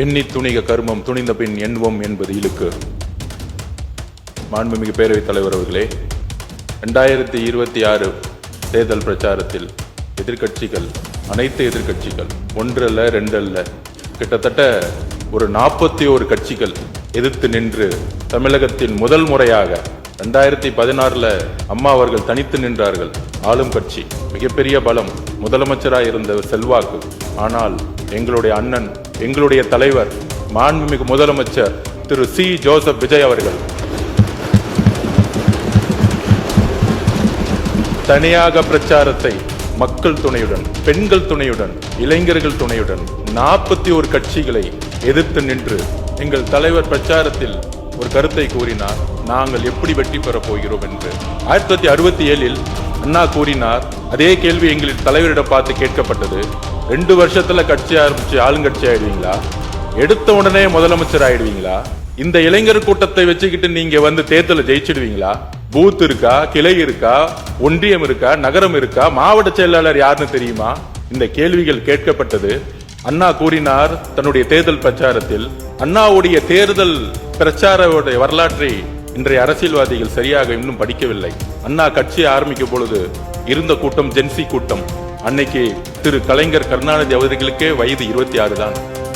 எண்ணி துணிக கர்மம் துணிந்த பின் எண்ணுவோம் என்பது இழுக்கு. மாண்புமிகு பேரவைத் தலைவர் அவர்களே, 2026 தேர்தல் பிரச்சாரத்தில் எதிர்கட்சிகள், அனைத்து எதிர்கட்சிகள், ஒன்றல்ல ரெண்டல்ல, கிட்டத்தட்ட ஒரு 41 கட்சிகள் எதிர்த்து நின்று தமிழகத்தின் முதல் முறையாக 2016 அம்மா அவர்கள் தனித்து நின்றார்கள். ஆளும் கட்சி, மிகப்பெரிய பலம், முதலமைச்சராக இருந்த செல்வாக்கு. ஆனால் எங்களுடைய அண்ணன், எங்களுடைய தலைவர், மாண்புமிகு முதலமைச்சர் திரு சி. ஜோசப் விஜய் அவர்கள் தனியாக பிரச்சாரத்தை மக்கள் துணையுடன், பெண்கள் துணையுடன், இளைஞர்கள் துணையுடன் 41 கட்சிகளை எதிர்த்து நின்று எங்கள் தலைவர் பிரச்சாரத்தில் ஒரு கருத்தை கூறினார். நாங்கள் எப்படி வெற்றி பெறப் போகிறோம் என்று 1967 அண்ணா கூறினார். அதே கேள்வி எங்களின் தலைவரிடம் பார்த்து கேட்கப்பட்டது. 2 வருஷத்துல கட்சி ஆரம்பிச்சு ஆளுங்கட்சி ஆயிடுவீங்களா? எடுத்த உடனே முதலமைச்சர் ஆயிடுவீங்களா? இந்த இளைஞர் கூட்டத்தை வச்சுக்கிட்டு நீங்க வந்து தேர்தலை ஜெயிச்சிடுவீங்களா? பூத் இருக்கா, கிளை இருக்கா, ஒன்றியம் இருக்கா, நகரம் இருக்கா, மாவட்ட செயலாளர் யாருன்னு தெரியுமா? இந்த கேள்விகள் கேட்கப்பட்டது. அண்ணா கூறினார் தன்னுடைய தேர்தல் பிரச்சாரத்தில், அண்ணாவுடைய தேர்தல் பிரச்சார வரலாற்றை இன்றைய அரசியல்வாதிகள் சரியாக இன்னும் படிக்கவில்லை. அண்ணா கட்சி ஆரம்பிக்கும் பொழுது இருந்த கூட்டம் ஜென்சி கூட்டம். அன்னைக்கு திரு கலைஞர் கருணாநிதி அவர்களுக்கே வயது 26 தான்.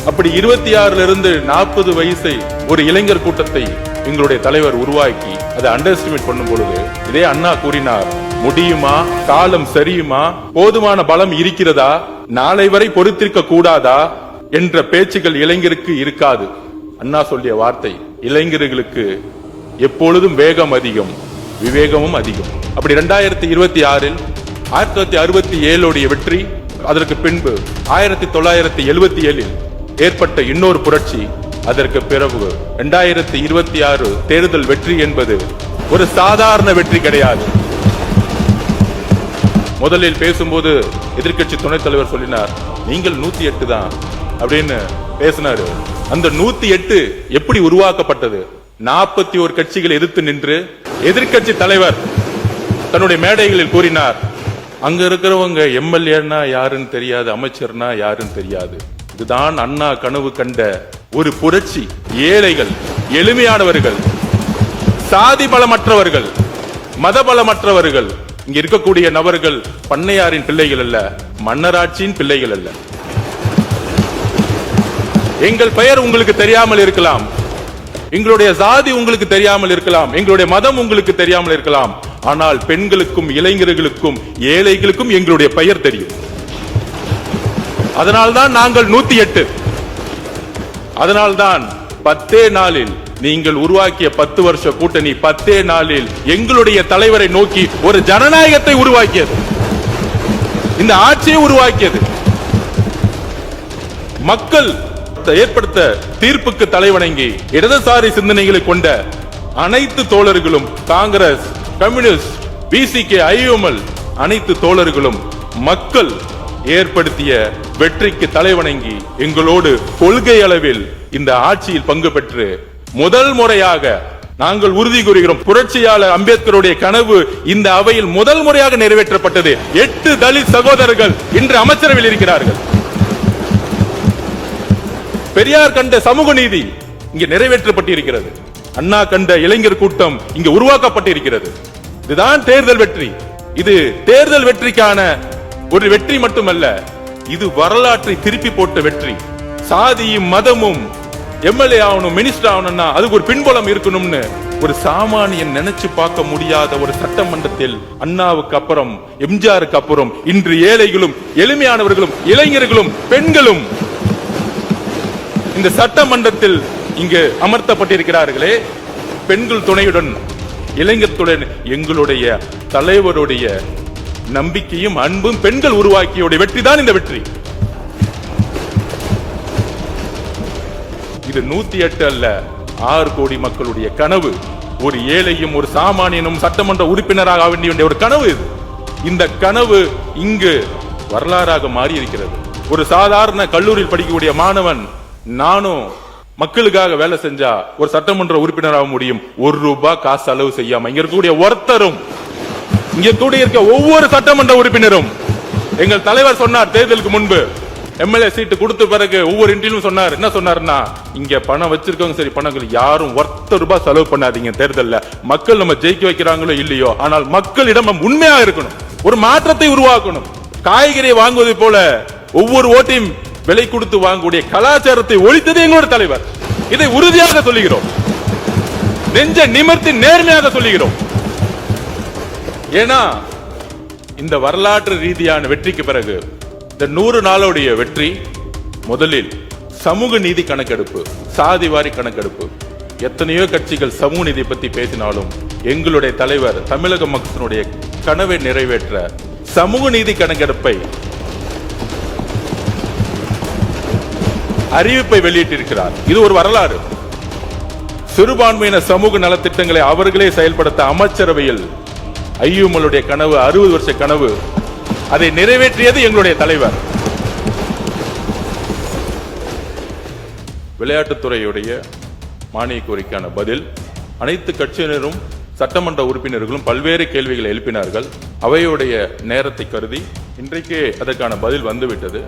அப்படி 26 இருந்து 40 வயசை ஒரு இளைஞர் கூட்டத்தை எங்களுடைய தலைவர் உருவாக்கி அதை அண்டர் எஸ்டிமேட் பண்ணும் பொழுது இதே அண்ணா கூறினார், முடியுமா? காலம் சரியுமா? போதுமான பலம் இருக்கிறதா? நாளை வரை பொறுத்திருக்க கூடாதா என்ற பேச்சுகள் இளைஞருக்கு இருக்காது. அண்ணா சொல்லிய வார்த்தை, இளைஞர்களுக்கு எப்பொழுதும் வேகம் அதிகம், விவேகமும் அதிகம். அப்படி 2026 1967 வெற்றி, அதற்கு பின்பு 1977 ஏற்பட்ட இன்னொரு புரட்சி, அதற்கு பிறகு 2026 தேர்தல் வெற்றி என்பது ஒரு சாதாரண வெற்றி கிடையாது. முதலில் பேசும்போது எதிர்கட்சி துணைத் தலைவர் சொல்லினார், நீங்கள் 108 தான் அப்படின்னு பேசினாரு. அந்த 108 எப்படி உருவாக்கப்பட்டது? 41 கட்சிகள் எதிர்த்து நின்று எதிர்கட்சி தலைவர் தன்னுடைய மேடைகளில் கூறினார், அங்க இருக்கிறவங்க எம்எல்ஏன்னா யாருன்னு தெரியாது, அமைச்சர்னா யாருன்னு தெரியாது. இதுதான் அண்ணா கனவு கண்ட ஒரு புரட்சி. ஏழைகள், எளிமையானவர்கள், சாதி பலமற்றவர்கள், மத பலமற்றவர்கள், இங்க இருக்கக்கூடிய நபர்கள் பண்ணையாரின் பிள்ளைகள் அல்ல, மன்னராட்சியின் பிள்ளைகள் அல்ல. எங்கள் பெயர் உங்களுக்கு தெரியாமல் இருக்கலாம், எங்களுடைய சாதி உங்களுக்கு தெரியாமல் இருக்கலாம், எங்களுடைய மதம் உங்களுக்கு தெரியாமல் இருக்கலாம். ஆனால் பெண்களுக்கும், இளைஞர்களுக்கும், ஏழைகளுக்கும் எங்களுடைய பெயர் தெரியும். அதனால்தான் நாங்கள் 108. அதனால்தான் 10 நாளில் நீங்கள் உருவாக்கிய 10 வருஷ கூட்டணி 10 நாளில் எங்களுடைய தலைவரை நோக்கி ஒரு ஜனநாயகத்தை உருவாக்கியது, இந்த ஆட்சியை உருவாக்கியது. மக்கள் ஏற்படுத்த தீர்ப்புக்கு தலைவணங்கி இடதுசாரி சிந்தனைகளை கொண்ட அனைத்து தோழர்களும், காங்கிரஸ், கம்யூனிஸ்ட், பிசிகே, ஐஎம்எல் அனைத்து தோழர்களும் மக்கள் ஏற்படுத்திய வெற்றிக்கு தலைவணங்கி எங்களோடு கொள்கை அளவில் இந்த ஆட்சியில் பங்கு பெற்று முதல் முறையாக நாங்கள் உறுதி கூறுகிறோம், புரட்சியாளர் அம்பேத்கருடைய கனவு இந்த அவையில் முதல் முறையாக நிறைவேற்றப்பட்டது. 8 தலித் சகோதரர்கள் இன்று அமைச்சரவையில் இருக்கிறார்கள். பெரியார் கண்ட சமூக நீதி இங்கு நிறைவேற்றப்பட்டிருக்கிறது. அண்ணா கண்ட இளைஞர் கூட்டம் இங்கு உருவாக்கப்பட்டிருக்கிறது. இதுதான் தேர்தல் வெற்றி. இது தேர்தல் வெற்றிக்கான ஒரு வெற்றி மட்டுமல்ல, இது வரலாற்றை திருப்பி போட்ட வெற்றி. சாதியும் மதமும் எம்எல்ஏ ஆகணும், மினிஸ்டர் ஆகணும்னா அதுக்கு ஒரு பின்புலம் இருக்கணும்னு ஒரு சாமானியன் நினைச்சு பார்க்க முடியாத ஒரு சட்டமன்றத்தில் அண்ணாவுக்கு அப்புறம், எம்ஜிஆருக்கு அப்புறம் இன்று ஏழைகளும், எளிமையானவர்களும், இளைஞர்களும், பெண்களும் இந்த சட்டமன்றத்தில் இங்கு அமர்த்தப்பட்டிருக்கிறார்களே, பெண்கள் துணையுடன், இளைஞர் துணை, எங்களுடைய தலைவருடைய நம்பிக்கையும் அன்பும் பெண்கள் உருவாக்கிய வெற்றி தான் இந்த வெற்றி. இது 108 அல்ல, 6 கோடி மக்களுடைய கனவு. ஒரு ஏழையும் ஒரு சாமானியனும் சட்டமன்ற உறுப்பினராக வேண்டிய ஒரு கனவு இது. இந்த கனவு இங்கு வரலாறாக மாறி இருக்கிறது. ஒரு சாதாரண கல்லூரியில் படிக்கக்கூடிய மாணவன், நானும் மக்களுக்காக வேலை செஞ்சா ஒரு சட்டமன்ற உறுப்பினராக முடியும், 1 ரூபாய் காசு செலவு செய்யாம. இங்க இருக்கக்கூடிய ஒருத்தரும், இங்க கூட இருக்க ஒவ்வொரு சட்டமன்ற உறுப்பினரும், எங்கள் தலைவர் சொன்னார் தேர்தலுக்கு முன்பு, எம்எல்ஏ சீட்டு கொடுத்த பிறகு ஒவ்வொரு இன்டர்வியூ சொன்னார். என்ன சொன்னாருன்னா, இங்க பணம் வச்சிருக்கவங்க சரி, பணங்கள் யாரும் ₹1 செலவு பண்ணாதீங்க தேர்தல்ல. மக்கள் நம்ம ஜெயிக்க வைக்கிறாங்களோ இல்லையோ, ஆனால் மக்களிடம் நம்ம உண்மையா இருக்கணும், ஒரு மாற்றத்தை உருவாக்கணும். காய்கறி வாங்குவது போல ஒவ்வொரு ஓட்டையும் விலை கொடுத்து வாங்கக்கூடிய கலாச்சாரத்தை ஒழித்தது எங்களோட தலைவர். இதை உறுதியாக சொல்லுகிறோம், நெஞ்ச நிமிர்த்தி நேர்மையாக சொல்லுகிறோம். ஏன்னா இந்த வரலாற்று ரீதியான வெற்றிக்கு பிறகு இந்த 100 நாளுடைய வெற்றி முதலில் சமூக நீதி கணக்கெடுப்பு, சாதிவாரி கணக்கெடுப்பு. எத்தனையோ கட்சிகள் சமூக நீதி பத்தி பேசினாலும் எங்களுடைய தலைவர் தமிழக மக்களுடைய கனவை நிறைவேற்ற சமூக நீதி கணக்கெடுப்பை அறிவிப்பை வெளியிட்டிருக்கிறார். இது ஒரு வரலாறு. சிறுபான்மையின சமூக நலத்திட்டங்களை அவர்களே செயல்படுத்த அமைச்சரவையில் ஐயுமலுடைய கனவு, 60 வருஷ கனவு, அதை நிறைவேற்றியது எங்களுடைய தலைவர். விளையாட்டுத்துறையுடைய மானிய கோரிக்கையான பதில், அனைத்து கட்சியினரும் சட்டமன்ற உறுப்பினர்களும் பல்வேறு கேள்விகளை எழுப்பினார்கள். அவையுடைய நேரத்தை கருதி இன்றைக்கே அதற்கான பதில் வந்துவிட்டது.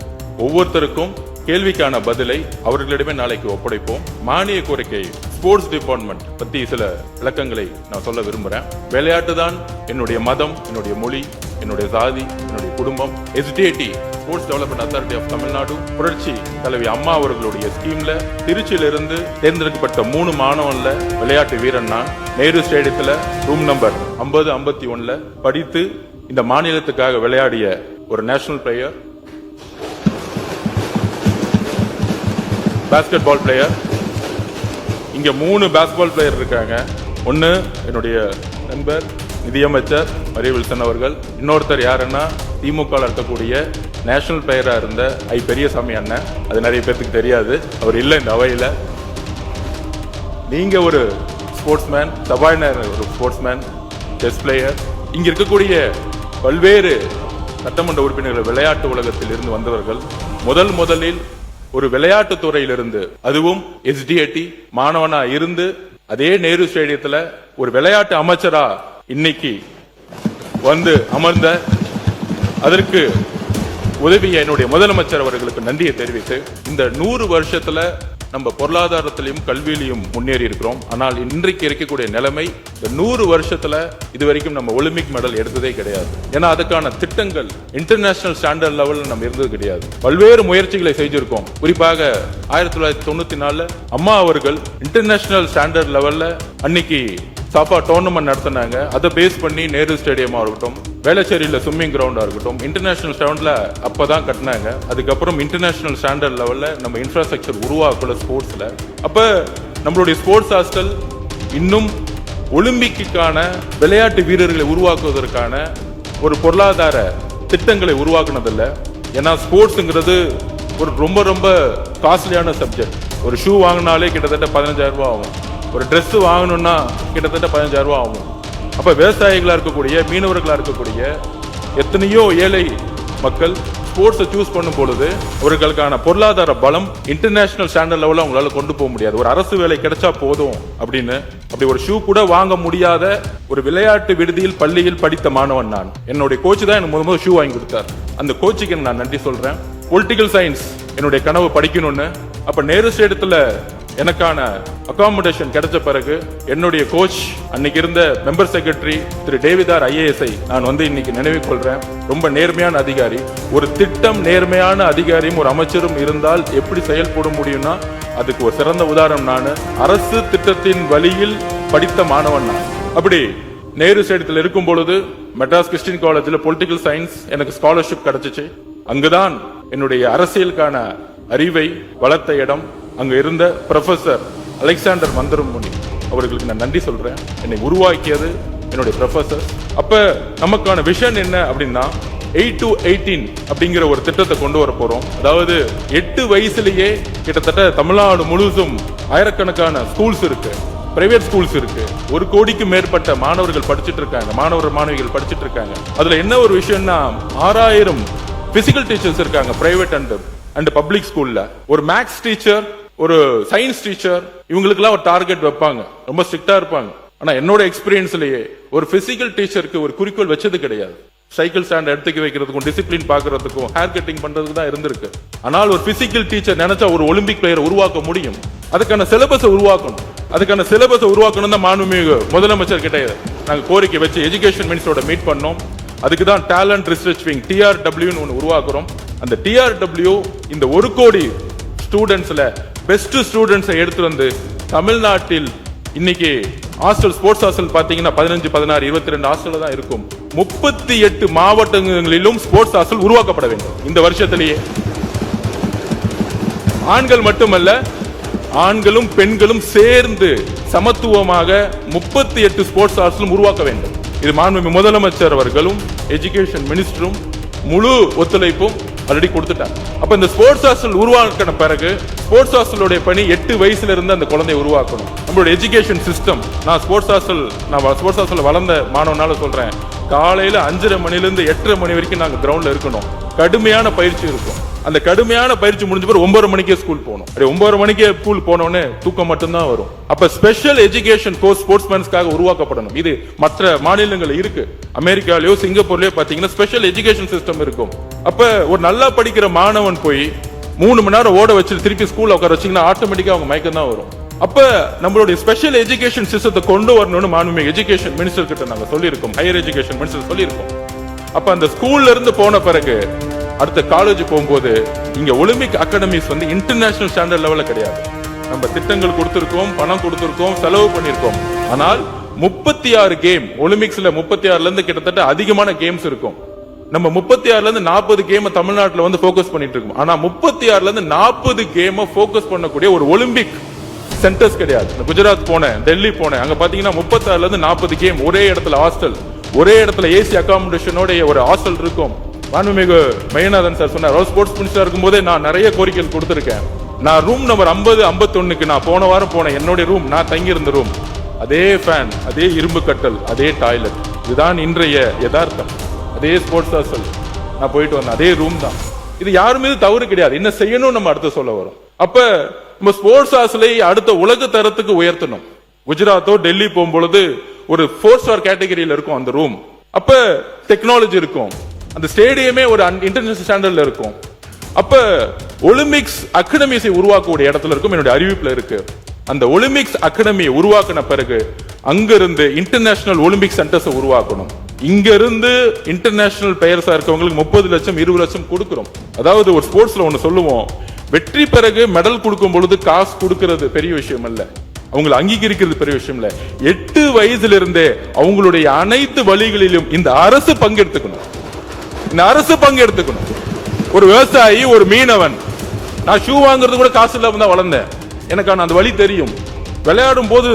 ஒவ்வொருத்தருக்கும் கேள்விக்கான பதிலை அவர்களிடமே நாளைக்கு ஒப்படைப்போம். மானிய கோரிக்கை ஸ்போர்ட்ஸ் டிபார்ட்மெண்ட் பத்தி சில விளக்கங்களை நான் சொல்ல விரும்புறேன். விளையாட்டு தான் என்னுடைய மதம், என்னுடைய மொழி, என்னுடைய சாதி, என்னுடைய குடும்பம். SDAT sports development authority of Tamil Nadu புரட்சி தலைவி அம்மா அவர்களுடைய ஸ்கீம்ல திருச்சியிலிருந்து தேர்ந்தெடுக்கப்பட்ட 3 மாணவன்ல விளையாட்டு வீரன் நான். நேரு ஸ்டேடியத்துல ரூம் நம்பர் 50-51 படித்து இந்த மாநிலத்துக்காக விளையாடிய ஒரு national player, basketball player. இங்க 3 பாஸ்கெட்பால் பிளேயர் இருக்காங்க. ஒன்னு என்னுடைய நண்பர் நிதியமைச்சர் மரிய வில்சன் அவர்கள். இன்னொருத்தர் யாருன்னா திமுக இருக்கக்கூடிய நேஷனல் பிளேயரா இருந்த பெரியசாமி அண்ணன். அது நிறைய பேருக்கு தெரியாது, அவர் இல்லை இந்த அவையில. நீங்க ஒரு ஸ்போர்ட்ஸ்மேன், சபாநாயகர் ஒரு ஸ்போர்ட்ஸ்மேன், செஸ் பிளேயர். இங்க இருக்கக்கூடிய பல்வேறு சட்டமன்ற உறுப்பினர்கள் விளையாட்டு உலகத்தில் இருந்து வந்தவர்கள். முதலில் ஒரு விளையாட்டு துறையிலிருந்து, அதுவும் SDAT மாணவனா இருந்து அதே நேரு ஸ்டேடியத்துல ஒரு விளையாட்டு அமைச்சரா இன்னைக்கு வந்து அமர்ந்த அதற்கு உதவிய என்னுடைய முதலமைச்சர் அவர்களுக்கு நன்றியை தெரிவித்து, இந்த 100 வருஷத்துல நம்ம பொருளாதாரத்திலையும் கல்வியிலையும் முன்னேறி இருக்கிறோம். ஆனால் இன்றைக்கு இருக்கக்கூடிய நிலைமை, இந்த 100 வருஷத்துல இதுவரைக்கும் நம்ம ஒலிம்பிக் மெடல் எடுத்ததே கிடையாது. ஏன்னா அதுக்கான திட்டங்கள் இன்டர்நேஷனல் ஸ்டாண்டர்ட் லெவல்ல நம்ம இருந்தது கிடையாது. பல்வேறு முயற்சிகளை செஞ்சிருக்கோம். குறிப்பாக 1994 அம்மா அவர்கள் இன்டர்நேஷனல் ஸ்டாண்டர்ட் லெவல்ல அன்னைக்கு சாப்பா டோர்னமெண்ட் நடத்தினாங்க. அதை பேஸ் பண்ணி நேரு ஸ்டேடியமா இருக்கட்டும், வேளச்சேரியில ஸ்விம்மிங் கிரவுண்டா இருக்கட்டும், இன்டர்நேஷனல் ஸ்டாண்டர்ட்ல அப்பதான் கட்டினாங்க. அதுக்கப்புறம் இன்டர்நேஷனல் ஸ்டாண்டர்ட் லெவல்ல நம்ம இன்ஃப்ராஸ்ட்ரக்சர் உருவாக்கல ஸ்போர்ட்ஸ்ல. அப்ப நம்மளுடைய ஸ்போர்ட்ஸ் ஹாஸ்டல் இன்னும் ஒலிம்பிக்கான விளையாட்டு வீரர்களை உருவாக்குவதற்கான ஒரு பொருளாதார திட்டங்களை உருவாக்குனதில்லை. ஏன்னா ஸ்போர்ட்ஸ்ங்கிறது ஒரு ரொம்ப ரொம்ப காஸ்ட்லியான சப்ஜெக்ட். ஒரு ஷூ வாங்கினாலே கிட்டத்தட்ட 15,000 ரூபாய் ஆகும். ஒரு ட்ரெஸ் வாங்கணும்னா கிட்டத்தட்ட 15,000 ரூபாய் ஆகும். அப்ப விவசாயிகளா இருக்கக்கூடிய, மீனவர்களா இருக்கக்கூடிய எத்தனையோ ஏழை மக்கள் ஸ்போர்ட்ஸை சூஸ் பண்ணும் பொழுது அவர்களுக்கான பொருளாதார பலம் இன்டர்நேஷனல் ஸ்டாண்டர்ட் லெவலில் அவங்களால கொண்டு போக முடியாது. ஒரு அரசு வேலை கிடைச்சா போதும் அப்படின்னு, அப்படி ஒரு ஷூ கூட வாங்க முடியாத ஒரு விளையாட்டு விடுதியில் பள்ளியில் படித்த மாணவன் நான். என்னுடைய கோச்சு தான் எனக்கு முதல் ஷூ வாங்கி கொடுத்தார். அந்த கோச்சுக்கு நான் நன்றி சொல்றேன். பொலிட்டிக்கல் சயின்ஸ் என்னுடைய கனவு படிக்கணும்னு. அப்ப நேரு ஸ்டேடியத்துல எனக்கான அகாமடேஷன் கிடைச்ச பிறகு என்னுடைய கோச் அன்னைக்கு இருந்த மெம்பர் செக்ரட்டரி திரு டேவிதார் IAS நான் வந்து இன்னைக்கு நினைவு கொள்றேன். ரொம்ப நேர்மையான அதிகாரி. ஒரு திட்டம் நேர்மையான அதிகாரியும் ஒரு அமைச்சரும் இருந்தால் எப்படி செயல்பட முடியும்னா அதுக்கு ஒரு சிறந்த உதாரணம் நான். அரசு திட்டத்தின் வழியில் படித்த மாணவன் நான். அப்படி நேரு ஸ்டேடியத்தில் இருக்கும் பொழுது மெட்ராஸ் கிறிஸ்டியன் காலேஜில் பொலிட்டிக்கல் சயின்ஸ் எனக்கு ஸ்காலர்ஷிப் கிடைச்சிச்சு. அங்குதான் என்னுடைய அரசியலுக்கான அறிவை வளர்த்த இடம். அங்க இருந்த ப்ரொஃபசர் அலெக்சாண்டர் மந்தரமுனி அவர்களுக்கு நான் நன்றி சொல்றேன். என்னை உருவாக்கியது என்னுடைய ப்ரொஃபசர். அப்ப நமக்கான விஷன் என்ன அப்படின்னா 8 to 18 அப்படிங்கிற ஒரு திட்டத்தை கொண்டு வர போறோம். அதாவது 8 வயசுலயே கிட்டத்தட்ட தமிழ்நாடு முழுவதும் ஆயிரக்கணக்கான ஸ்கூல்ஸ் இருக்கு, பிரைவேட் ஸ்கூல்ஸ் இருக்கு. 1 கோடிக்கு மேற்பட்ட மாணவர்கள் படிச்சுட்டு இருக்காங்க, மாணவிகள் படிச்சுட்டு இருக்காங்க. அதுல என்ன ஒரு விஷயம்னா 6000 பிசிக்கல் டீச்சர்ஸ் இருக்காங்க பிரைவேட் அண்ட் பப்ளிக் ஸ்கூல்ல. ஒரு மேக்ஸ் டீச்சர், ஒரு சயின்ஸ் டீச்சர், இவங்களுக்கெல்லாம் ஒரு டார்கெட் வைப்பாங்க, ரொம்ப ஸ்ட்ரிக்டா இருப்பாங்க. ஆனா என்னோட எக்ஸ்பீரியன்ஸ்லயே ஒரு பிசிக்கல் டீச்சருக்கு ஒரு குறிக்கோள் வச்சது கிடையாது. சைக்கிள் ஸ்டாண்ட் எடுத்துக்க வைக்கிறதுக்கும் டிசிப்ளின் பார்க்கறதுக்கும் ஹேர் கட்டிங் பண்றதுக்கு தான் இருந்திருக்கு. ஆனால் ஒரு பிசிக்கல் டீச்சர் நினைச்சா ஒரு ஒலிம்பிக் பிளேயரை உருவாக்க முடியும். அதுக்கான சிலபஸை உருவாக்கணும். அதுக்கான சிலபஸை உருவாக்கணும் தான் மாண்புமிகு முதலமைச்சர் கிட்ட நாங்கள் கோரிக்கை வச்சு எஜுகேஷன் மினிஸ்டரோட மீட் பண்ணோம். அதுக்கு தான் டேலண்ட் ரிசர்ச் விங் TRW ஒன்று உருவாக்குறோம். அந்த TRW இந்த 1 கோடி ஸ்டூடெண்ட்ஸ்ல பெஸ்ட் ஸ்டூடெண்ட்ஸை எடுத்து வந்து தமிழ்நாட்டில் இன்னைக்கு ஹாஸ்டல் ஸ்போர்ட்ஸ் ஹாஸ்டல் பாத்தீங்கன்னா 15, 16, 22 ஹாஸ்டல் தான் இருக்கும். 38 மாவட்டங்களிலும் ஸ்போர்ட்ஸ் ஹாஸ்டல் உருவாக்கப்பட வேண்டும் இந்த வருஷத்திலேயே. ஆண்கள் மட்டுமல்ல, ஆண்களும் பெண்களும் சேர்ந்து சமத்துவமாக 38 ஸ்போர்ட்ஸ் ஹாஸ்டலும் உருவாக்க வேண்டும். இது மாண்புமிகு முதலமைச்சர் அவர்களும் எஜுகேஷன் மினிஸ்டரும் முழு ஒத்துழைப்பும் ஆல்ரெடி கொடுத்துட்டாங்க. அப்ப இந்த ஸ்போர்ட்ஸ் ஹாஸ்டல் உருவாக்கின பிறகு ஸ்போர்ட்ஸ் ஹாஸ்டலுடைய பணி 8 வயசுல இருந்து அந்த குழந்தையை உருவாக்கணும். நம்மளோட எஜுகேஷன் சிஸ்டம், நான் ஸ்போர்ட்ஸ் ஹாஸ்டல் வளர்ந்த மாணவனால சொல்றேன், காலையில 5:30 மணிலிருந்து 8:30 மணி வரைக்கும் நாங்க கிரவுண்ட்ல இருக்கணும். கடுமையான பயிற்சி இருக்கும். அந்த கடுமையான பயிற்சி முடிஞ்ச பிறகு 9:30 மணிக்கே ஸ்கூல் போகணும். 9:30 மணிக்கே ஸ்கூல் போனோடனே தூக்கம் மட்டும்தான் வரும். அப்ப ஸ்பெஷல் எஜுகேஷன் கோர்ஸ் ஸ்போர்ட்ஸ்மேன்ஸ்க்காக உருவாக்கப்படணும். இது மற்ற மாநிலங்கள் இருக்கு. அமெரிக்காலயோ சிங்கப்பூர்லயோ பாத்தீங்கன்னா ஸ்பெஷல் எஜுகேஷன் சிஸ்டம் இருக்கும். அப்ப ஒரு நல்லா படிக்கிற மாணவன் போய் 3 மணி நேரம் ஓட வச்சு திருப்பி ஸ்கூல்ல உட்கார வச்சீங்கன்னா ஆட்டோமேட்டிக்கா அவங்க மயக்கம் தான் வரும். அப்ப நம்மளுடைய ஸ்பெஷல் எஜுகேஷன் சிஸ்டத்தை கொண்டு வரணும்னு மாண்புமிகு எஜுகேஷன் மினிஸ்டர் கிட்ட நாங்க சொல்லியிருக்கோம். ஹையர் எஜுகேஷன் மினிஸ்டர் சொல்லியிருக்கோம். அப்ப அந்த ஸ்கூல்ல இருந்து போன பிறகு அடுத்த காலேஜ் போகும்போது இங்க ஒலிம்பிக் அகாடமிஸ் வந்து இன்டர்நேஷனல் ஸ்டாண்டர்ட் லெவல்ல கிடையாது. நம்ம திட்டங்கள் கொடுத்திருக்கோம், பணம் கொடுத்திருக்கோம், செலவு பண்ணிருக்கோம். ஆனால் 36 கேம் ஒலிம்பிக்ஸ்ல 36ல இருந்து கிட்டத்தட்ட அதிகமான கேம்ஸ் இருக்கும். நம்ம 36ல இருந்து 40 கேம் தமிழ்நாட்டில் வந்து போக்கஸ் பண்ணிட்டு இருக்கோம். ஆனா 36ல இருந்து 40 கேம் போக்கஸ் பண்ணக்கூடிய ஒரு ஒலிம்பிக் சென்டர்ஸ் கிடையாது. குஜராத் போனேன், டெல்லி போனேன், அங்க பாத்தீங்கன்னா 36ல இருந்து 40 கேம் ஒரே இடத்துல ஹாஸ்டல், ஒரே இடத்துல ஏசி அகாமடேஷனோட ஒரு ஹாஸ்டல் இருக்கும். மாண்புமிகு மையநாதன் சார் சொன்னார், ஸ்போர்ட்ஸ் மினிஸ்டர் இருக்கும்போதே நான் நிறைய கோரிக்கைகள் கொடுத்திருக்கேன். நான் ரூம் நம்பர் 50, 51க்கு நான் போன வாரம் போனேன். என்னுடைய ரூம், நான் தங்கி இருந்த ரூம், அதே ஃபேன், அதே இரும்பு கட்டல், அதே டாய்லெட். இதுதான் இன்றைய யதார்த்தம். அதே ஸ்போர்ட்ஸ் ஹாஸ்டல் நான் போயிட்டு வந்தேன், அதே ரூம் தான். இது யார் மீது தவறு கிடையாது. என்ன செய்யணும் நம்ம அடுத்து சொல்ல வரோம். அப்ப நம்ம ஸ்போர்ட்ஸ் ஹாஸ்டலை அடுத்த உலக தரத்துக்கு உயர்த்தணும். குஜராத்தோ டெல்லி போகும்பொழுது ஒரு 4 ஸ்டார் கேட்டகரியில இருக்கும் அந்த ரூம். அப்ப டெக்னாலஜி இருக்கும். அந்த ஸ்டேடியமே ஒரு இன்டர்நேஷனல் ஸ்டாண்டர்ட்ல இருக்கும். அப்ப ஒலிம்பிக்ஸ் அகாடமிஸை உருவாக்கக்கூடிய இடத்துல இருக்கும். என்னுடைய அறிவிப்புல இருக்கு. அந்த ஒலிம்பிக்ஸ் அகாடமியை உருவாக்கின பிறகு அங்கிருந்து இன்டர்நேஷனல் ஒலிம்பிக் சென்டர்ஸ் உருவாக்கணும். இங்க இருந்து இன்டர்நேஷனல் பிளேயர்ஸா இருக்கவங்களுக்கு 30 லட்சம் 20 லட்சம் கொடுக்கிறோம். அதாவது ஒரு ஸ்போர்ட்ஸ்ல ஒன்னு சொல்லுவோம், வெற்றி பிறகு மெடல் கொடுக்கும் பொழுது காசு கொடுக்கிறது பெரிய விஷயம் அல்ல, அவங்களை அங்கீகரிக்கிறது பெரிய விஷயம் இல்ல. 8 வயசுல இருந்தே அவங்களுடைய அனைத்து வழிகளிலும் இந்த அரசு பங்கெடுத்துக்கணும். இந்த அரசு பங்கெடுத்துக்கணும். ஒரு விவசாயி, ஒரு மீனவன், நான் ஷூ வாங்குறது கூட காசு இல்லாம தான் வளர்ந்தேன். எனக்கான அந்த வழி தெரியும். விளையாடும் போது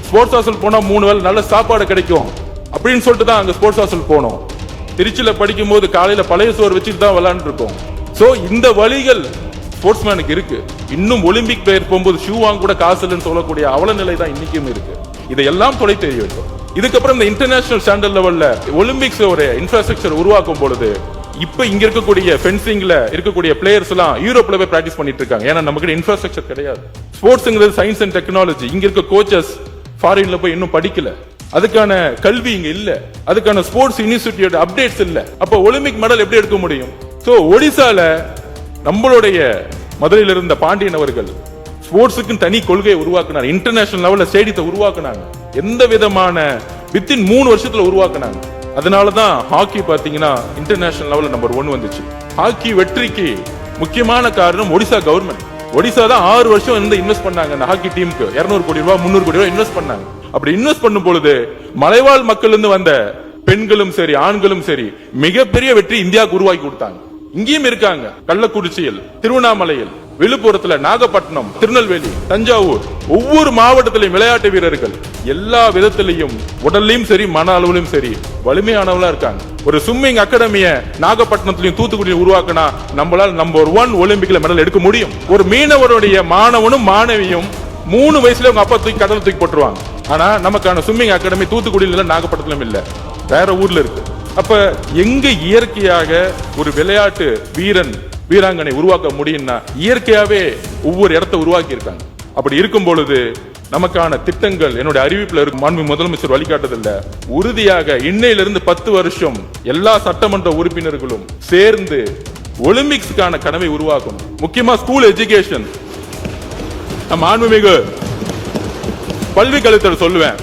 ஸ்போர்ட்ஸ் ஹாஸ்டல் போனா 3 வேளை நல்ல சாப்பாடு கிடைக்கும் அப்படின்னு சொல்லிட்டு தான் அங்க ஸ்போர்ட்ஸ் ஹாஸ்டல் போனோம். திருச்சியில படிக்கும் போது காலையில பழைய சோறு வச்சுட்டு தான் விளையாண்டு இருக்கோம். சோ இந்த வழிகள் ஸ்போர்ட்ஸ்மேனுக்கு இருக்கு. இன்னும் ஒலிம்பிக் பிளேயர் போகும்போது ஷூ வாங்க கூட காசு இல்லைன்னு சொல்லக்கூடிய அவல நிலை தான் இன்னைக்கும் இருக்கு. இதையெல்லாம் தொலை தெரிய வேண்டும். இதுக்கப்புறம் இந்த இன்டர்நேஷனல் ஸ்டாண்டர்ட் லெவல்ல ஒலிம்பிக்ஸ் ஒரு இன்ஃப்ராஸ்ட்ரக்சர் உருவாக்கும் பொழுது இப்ப இங்க இருக்கக்கூடிய ஃபென்சிங்ல இருக்கக்கூடிய பிளேயர்ஸ் எல்லாம் யூரோப்ல போய் பிராக்டிஸ் பண்ணிட்டு இருக்காங்க. ஏன்னா நமக்கு இன்ஃப்ராஸ்ட்ரக்சர் கிடையாது. ஸ்போர்ட்ஸ்ங்கிறது சயின்ஸ் அண்ட் டெக்னாலஜி. இங்க இருக்க கோச்சஸ் ஃபாரின்ல போய் இன்னும் படிக்கல. அதுக்கான கல்வி இங்க இல்ல. அதுக்கான ஸ்போர்ட்ஸ் இன்ஸ்டிடியூட் அப்டேட்ஸ் இல்ல. அப்ப ஒலிம்பிக் மெடல் எப்படி எடுக்க முடியும்? சோ ஒடிசால நம்மளுடைய மதுரையில் இருந்த பாண்டியன் அவர்கள் ஸ்போர்ட்ஸுக்கு தனி கொள்கையை உருவாக்குனார். இன்டர்நேஷனல் லெவல்ல ஸ்டேடியத்தை உருவாக்குனாங்க. எந்த விதமான வித்தின் 3 வருஷத்துல உருவாக்குனாங்க. அதனாலதான் ஹாக்கி பாத்தீங்கன்னா இன்டர்நேஷனல் லெவல்ல நம்பர் 1 வந்துச்சு. ஹாக்கி வெற்றிக்கு முக்கியமான காரணம் ஒடிசா கவர்மெண்ட். ஒடிசா தான் 6 வருஷம் இருந்து இன்வெஸ்ட் பண்ணாங்க. அந்த ஹாக்கி டீமுக்கு 200 கோடி ரூபாய் 300 கோடி ரூபாய் இன்வெஸ்ட் பண்ணாங்க. அப்படி இன்வெஸ்ட் பண்ணும் பொழுது மலைவாழ் மக்கள் இருந்து வந்த பெண்களும் சரி ஆண்களும் சரி மிகப்பெரிய வெற்றி இந்தியாவுக்கு உருவாக்கி கொடுத்தாங்க. இங்கேயும் இருக்காங்க. கள்ளக்குறிச்சியில், திருவண்ணாமலையில், விழுப்புரத்துல, நாகப்பட்டினம், திருநெல்வேலி, தஞ்சாவூர், ஒவ்வொரு மாவட்டத்திலையும் விளையாட்டு வீரர்கள் எல்லா விதத்திலையும் உடல்லையும் சரி மன அளவிலும் சரி வலிமையானவங்களா இருக்காங்க. ஒரு ஸ்விம்மிங் அகாடமிய நாகப்பட்டினத்திலையும் தூத்துக்குடியும் உருவாக்கினா நம்மளால் நம்பர் 1 ஒலிம்பிக்ல மெடல் எடுக்க முடியும். ஒரு மீனவருடைய மாணவனும் மாணவியும் 3 வயசுல அவங்க அப்பா தூக்கி கடல் தூக்கி போட்டுருவாங்க. ஆனா நமக்கான ஸ்விம்மிங் அகாடமி தூத்துக்குடியில இல்ல, நாகப்பட்டினத்திலும் இல்ல, வேற ஊர்ல இருக்கு. அப்ப எங்க இயற்கையாக ஒரு விளையாட்டு வீரன் வீராங்கனை உருவாக்க முடியும்னா இயற்கையாவே ஒவ்வொரு இடத்தை உருவாக்கி இருக்காங்க. அப்படி இருக்கும் பொழுது நமக்கான திட்டங்கள் என்னுடைய அறிவிப்புல இருக்கு. மாண்பு முதலமைச்சர் வழிகாட்டுதல்ல உறுதியாக இன்னையிலிருந்து 10 வருஷம் எல்லா சட்டமன்ற உறுப்பினர்களும் சேர்ந்து ஒலிம்பிக்ஸ்க்கான கனவை உருவாக்கணும். முக்கியமா ஸ்கூல் எஜுகேஷன். நம்ம மாண்புமிகு கல்விக்கல்வித்துறை சொல்லுவேன்,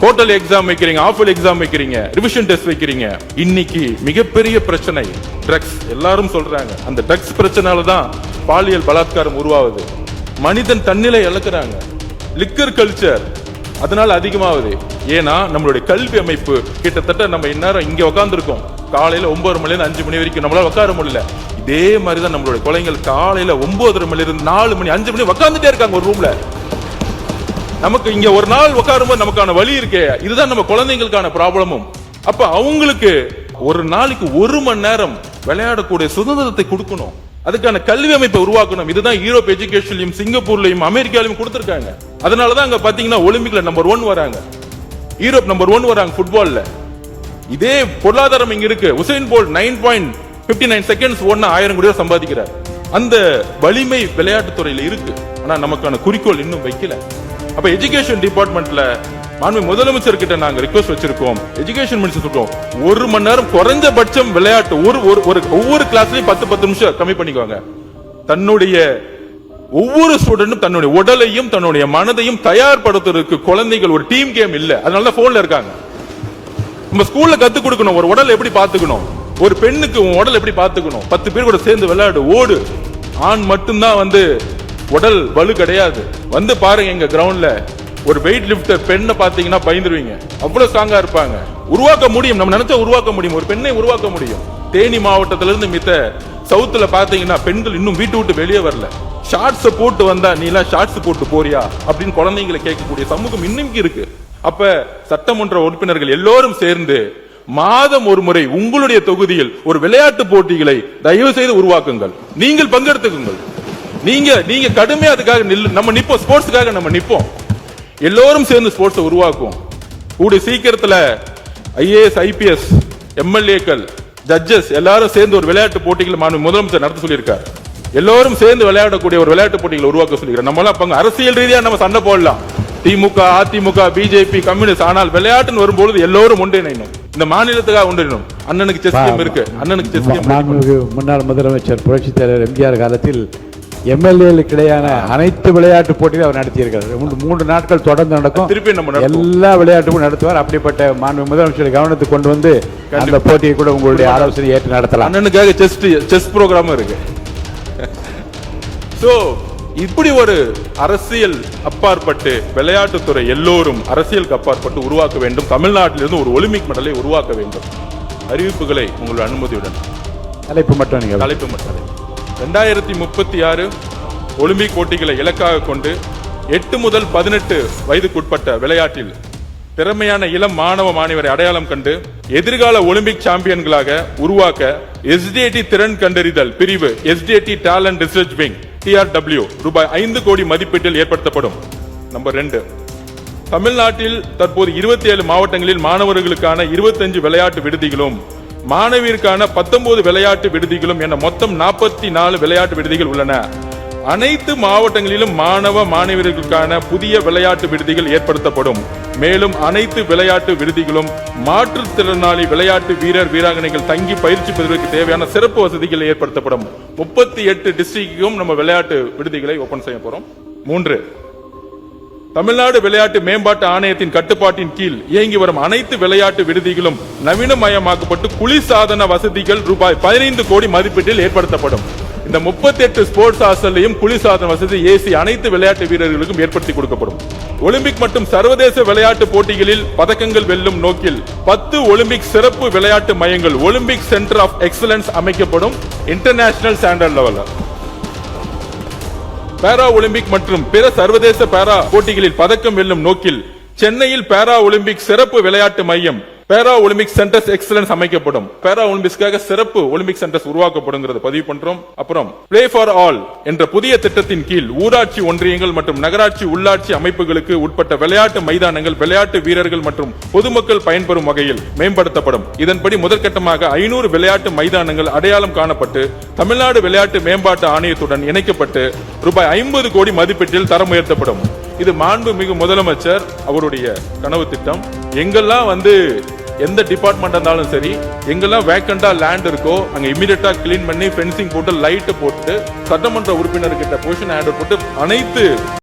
டோட்டல் எக்ஸாம் வைக்கிறீங்க, ஆஃபல் எக்ஸாம் வைக்கிறீங்க, ரிவிஷன் டெஸ்ட் வைக்கிறீங்க. இன்னைக்கு மிகப்பெரிய பிரச்சனை ட்ரக்ஸ். எல்லாரும் சொல்றாங்க அந்த ட்ரக்ஸ் பிரச்சனால தான் பாலியல் பலாத்காரம் உருவாகுது. மனிதன் தன்னிலை இழக்கிறாங்க. லிக்கர் கல்ச்சர் அதனால அதிகமாகுது. ஏன்னா நம்மளுடைய கல்வி அமைப்பு கிட்டத்தட்ட நம்ம இந்நேரம் இங்க உட்காந்துருக்கோம், காலையில 9 மணில இருந்து 5 மணி வரைக்கும் நம்மளால உட்கார முடியல. இதே மாதிரிதான் நம்மளுடைய குழந்தைகள் காலையில 9:30 மணில இருந்து 4 மணி 5 மணி உட்காந்துட்டே இருக்காங்க ஒரு ரூம்ல. நமக்கு இங்க ஒரு நாள் உட்காரும்போது நமக்கான வழி இருக்கே, இதுதான் நம்ம குழந்தைங்களுக்கான ப்ராப்ளமும். அப்ப அவங்களுக்கு ஒரு நாளைக்கு 1 மணி நேரம் விளையாடக்கூடிய சுதந்திரத்தை கொடுக்கணும். அதுக்கான கல்வி அமைப்பை உருவாக்கணும். இதுதான் யூரோப் எஜுகேஷன்லயும் சிங்கப்பூர்லயும் அமெரிக்காலையும் கொடுத்திருக்காங்க. அதனாலதான் அங்க பாத்தீங்கன்னா ஒலிம்பிக்ல நம்பர் 1 வராங்க, யூரோப் நம்பர் 1 வராங்க ஃபுட்பால்ல. இதே பொருளாதாரம் இங்க இருக்கு. உசைன் போல்ட் 9.59 செகண்ட்ஸ் 1000 கோடி சம்பாதிக்கிறார். அந்த வலிமை விளையாட்டுத்துறையில இருக்கு. ஆனா நமக்கான குறிக்கோள் இன்னும் வைக்கல. அப்ப எஜுகேஷன் டிபார்ட்மெண்ட்ல மாண்பு முதலமைச்சர் கிட்ட நாங்க ரிக்வெஸ்ட் வச்சிருக்கோம், எஜுகேஷன் மினிஸ்டர் சொல்றோம், 1 மணி நேரம் குறைஞ்சபட்சம் விளையாட்டு ஒவ்வொரு கிளாஸ்லயும் 10 நிமிஷம் கம்மி பண்ணிக்குவாங்க. தன்னுடைய ஒவ்வொரு ஸ்டூடெண்டும் தன்னுடைய உடலையும் தன்னுடைய மனதையும் தயார்படுத்துறதுக்கு குழந்தைகள் ஒரு டீம் கேம் இல்ல, அதனால போன்ல இருக்காங்க. நம்ம ஸ்கூல்ல கத்து கொடுக்கணும், ஒரு உடல் எப்படி பாத்துக்கணும், ஒரு பெண்ணுக்கு உன் உடல் எப்படி பாத்துக்கணும், 10 பேர் கூட சேர்ந்து விளையாடு, ஓடு. ஆண் மட்டும்தான் உடல் வலு கிடையாது. பாருங்க எங்க கிரவுண்ட்ல ஒரு வெயிட் லிப்டர் பெண்ணை பாத்தீங்கன்னா பயந்துருவீங்க, அவ்வளவு ஸ்ட்ராங்கா இருப்பாங்க. உருவாக்க முடியும், நம்ம நினைச்சா உருவாக்க முடியும், ஒரு பெண்ணை உருவாக்க முடியும். தேனி மாவட்டத்திலிருந்து மித்த சவுத்துல பாத்தீங்கன்னா பெண்கள் இன்னும் வீட்டு விட்டு வெளியே வரல. ஷார்ட்ஸ் போட்டு வந்தா நீ எல்லாம் ஷார்ட்ஸ் போட்டு போறியா அப்படின்னு குழந்தைங்களை கேட்கக்கூடிய சமூகம் இன்னைக்கு இருக்கு. அப்ப சட்டமன்ற உறுப்பினர்கள் எல்லோரும் சேர்ந்து மாதம் ஒரு முறை உங்களுடைய தொகுதியில் ஒரு விளையாட்டு போட்டிகளை தயவு செய்து உருவாக்குங்கள். நீங்கள் பங்கெடுத்துக்குங்கள். நீங்க கடுமையா அதுக்காக நம்ம நிப்போம், ஸ்போர்ட்ஸுக்காக நம்ம நிப்போம். எல்லோரும் சேர்ந்து ஸ்போர்ட்ஸ் உருவாக்குவோம். கூடிய சீக்கிரத்துல IAS IPS MLAக்கள் ஜட்ஜஸ் எல்லாரும் சேர்ந்து ஒரு விளையாட்டு போட்டிகள் முதலமைச்சர் நடத்த சொல்லியிருக்கார். எல்லோரும் சேர்ந்து விளையாடக்கூடிய ஒரு விளையாட்டு போட்டிகளை உருவாக்க சொல்லியிருக்கார். நம்மளாம் அரசியல் ரீதியா நம்ம சண்டை போடலாம், திமுக அதிமுக பிஜேபி கம்யூனிஸ்ட், ஆனால் விளையாட்டுன்னு வரும்போது எல்லோரும் ஒன்றிணைணும். இந்த மாநிலத்துக்காக ஒன்றிணைணும். அண்ணனுக்கு செஸ் கேம் இருக்கு, அண்ணனுக்கு செஸ் கேம். முன்னாள் முதலமைச்சர் புரட்சி தலைவர் எம்ஜிஆர் காலத்தில் MLAக்களுக்கு இடையான அனைத்து விளையாட்டு போட்டிகளை அவர் நடத்தியிருக்கிறார். 3 நாட்கள் தொடர்ந்து நடக்கும். திருப்பி நம்ம எல்லா விளையாட்டுக்கும் நடத்துவார். அப்படிப்பட்ட மாண்பு முதலமைச்சர் கவனத்துக்கு கொண்டு வந்து அந்த போட்டியை கூட உங்களுடைய ஆலோசனை ஏற்று நடத்தலாம். அண்ணனுக்காக செஸ் ப்ரோக்ராமும் இருக்கு. சோ இப்படி ஒரு அரசியல் அப்பாற்பட்டு விளையாட்டுத்துறை எல்லோரும் அரசியலுக்கு அப்பாற்பட்டு உருவாக்க வேண்டும். தமிழ்நாட்டிலிருந்து ஒரு ஒலிம்பிக் மெடலை உருவாக்க வேண்டும். அறிவிப்புகளை உங்களுடைய அனுமதியுடன் தலைப்பு மட்டும் 2036 ஒலிம்பிக் போட்டிகளை இலக்காக கொண்டு 8 முதல் 18 வயதுக்குட்பட்ட விளையாட்டில் திறமையான இளம் மாணவ மாணவரை அடையாளம் கண்டு எதிர்கால ஒலிம்பிக் சாம்பியன்களாக உருவாக்க SDT திறன் கண்டறிதல் பிரிவு SDT talent research wing TRW ரூபாய் 5 கோடி மதிப்பீட்டில் ஏற்படுத்தப்படும். நம்பர் 2, தமிழ்நாட்டில் தற்போது 27 மாவட்டங்களில் மாணவர்களுக்கான 25 விளையாட்டு விடுதிகளும் மாணவியருக்கான 19 விளையாட்டு விடுதிகளும் என மொத்தம் 44 விளையாட்டு விடுதிகள் உள்ளன. அனைத்து மாவட்டங்களிலும் மாணவ மாணவியர்களுக்கான புதிய விளையாட்டு விடுதிகள் ஏற்படுத்தப்படும். மேலும் அனைத்து விளையாட்டு விடுதிகளும் மாற்றுத்திறனாளி விளையாட்டு வீரர் வீராங்கனைகள் தங்கி பயிற்சி பெறுவதற்கு தேவையான சிறப்பு வசதிகள் ஏற்படுத்தப்படும். 38 டிஸ்ட்ரிக்டும் நம்ம விளையாட்டு விடுதிகளை ஓபன் செய்ய போறோம். 3, தமிழ்நாடு விளையாட்டு மேம்பாட்டு ஆணையத்தின் கட்டுப்பாட்டின் கீழ் இயங்கி வரும் அனைத்து விளையாட்டு விடுதிகளும் நவீனமயமாக்கப்பட்டு குளிர்சாதன வசதிகள் ரூபாய் 15 கோடி மதிப்பீட்டில் ஏற்படுத்தப்படும். இந்த 38 ஸ்போர்ட்ஸ் ஹாஸ்டலையும் குளிர்சாதன வசதி AC அனைத்து விளையாட்டு வீரர்களுக்கும் ஏற்படுத்தி கொடுக்கப்படும். ஒலிம்பிக் மற்றும் சர்வதேச விளையாட்டு போட்டிகளில் பதக்கங்கள் வெல்லும் நோக்கில் 10 ஒலிம்பிக் சிறப்பு விளையாட்டு மையங்கள் ஒலிம்பிக் சென்டர் ஆஃப் எக்ஸலன்ஸ் அமைக்கப்படும். International standard level para Olympic மற்றும் பிற சர்வதேச பாரா போட்டிகளில் பதக்கம் வெல்லும் நோக்கில் சென்னையில் பாரா ஒலிம்பிக் சிறப்பு விளையாட்டு மையம் பாரா ஒலிம்பிக் சென்டர்ஸ் எக்ஸலன்ஸ் அமைக்கப்படும். பாரா ஒலிம்பிக்ஸ்க்காக சிறப்பு ஒலிம்பிக் சென்டர்ஸ் உருவாக்கப்படுங்கிறது பதிவு பண்றோம். அப்புறம் பிளே ஃபார் ஆல் என்ற புதிய திட்டத்தின் கீழ் ஊராட்சி ஒன்றியங்கள் மற்றும் நகராட்சி உள்ளாட்சி அமைப்புகளுக்கு உட்பட்ட விளையாட்டு மைதானங்கள் விளையாட்டு வீரர்கள் மற்றும் பொதுமக்கள் பயன்பெறும் வகையில் மேம்படுத்தப்படும். இதன்படி முதற்கட்டமாக 500 விளையாட்டு மைதானங்கள் அடையாளம் காணப்பட்டு தமிழ்நாடு விளையாட்டு மேம்பாட்டு ஆணையத்துடன் இணைக்கப்பட்டு ரூபாய் 50 கோடி மதிப்பீட்டில் தரம் உயர்த்தப்படும். இது மாண்புமிகு முதலமைச்சர் அவருடைய கனவு திட்டம். எங்கெல்லாம் எந்த டிபார்ட்மெண்ட் இருந்தாலும் சரி, எங்கெல்லாம் வேக்கண்டா லேண்ட் இருக்கோ அங்க இமிடியேட்டா கிளீன் பண்ணி ஃபென்சிங் போட்டு லைட் போட்டு சட்டமன்ற உறுப்பினர்கிட்ட பொசிஷன் ஆர்டர் போட்டு அனைத்து